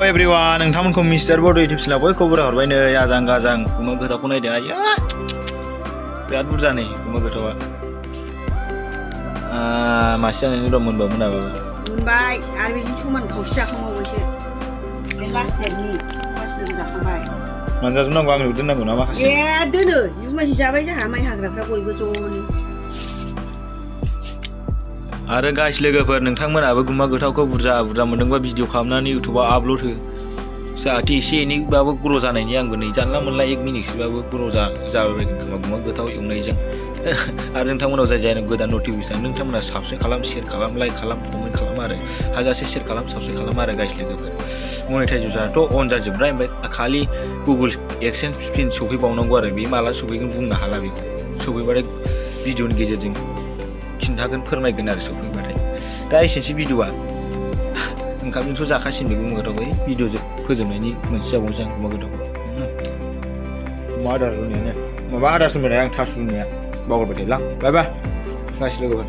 everyone नोंथांमोनखौ mister बड YouTube चेनेलाव बयखौबो हरबाय नै आजां गाजां गुमा गोथावखौ नायदों आइया बिराद बुरजा नै गुमा गोथावा मासे जानायनि दं मोनबा मोनाबाबो मोनबाय आरो बिदिनो समान खावसे जाखांबावबायसो बे लास्ट टाइमनि फार्स्ट जाखांबाय मोनजाजोबनांगौ आंनो दोननांगौ ना माखासे ए दोनो जुमायसो जाबाय जोंहा माइ हाग्राफ्रा बयबो ज'नो आरो गाइस लोगोफोर नोंथांमोनाबो गुमा गोथावखौ बुरजा मोनदोंबा भिडिअ खालामनानै इउटुबाव आपल'ड हो जाहाथे एसे एनैबाबो ग्र' जानायनि आंबो नै जानला मोनला 1 मिनिटसोबाबो ग्र' जाबायबायगोन खोमा गुमा गोथाव एवनायजों आरो नोंथांमोनाव जाय गोदान नटिफिकेसन नोंथांमोना साबस्क्राइब खालाम शेयार खालाम लाइक खालाम कमेन्ट खालाम आरो हाजासे शेयार खालाम साबस्क्राइब खालाम आरो गाइस लोगोफोर मनेटाइजेसनाथ' अन जाजोबबाय ओमफ्राय खालि गुगोल एक्सेन्स पिन सफैबावनांगौ आरो बे माला सफैगोन बुंनो हाला बेखौ सफैबाथाय भिडिअनि गेजेरजों खिन्थागोन फोरमायगोन आरो सफैबाथाय दा एसेनोसै भिडिअआ ओंखामजोंथ' जाखासिगोन बे गुमा गोथावखौ भिडिअ फोजोबनायनि मोनसे जाबावनोसै आं गुमा गोथावखौ मा आदार रुनायानो माबा आदार रुनाया आं थास रुनाया बावगारबाय थायोलां बाय बाय गाइस लोगोफोर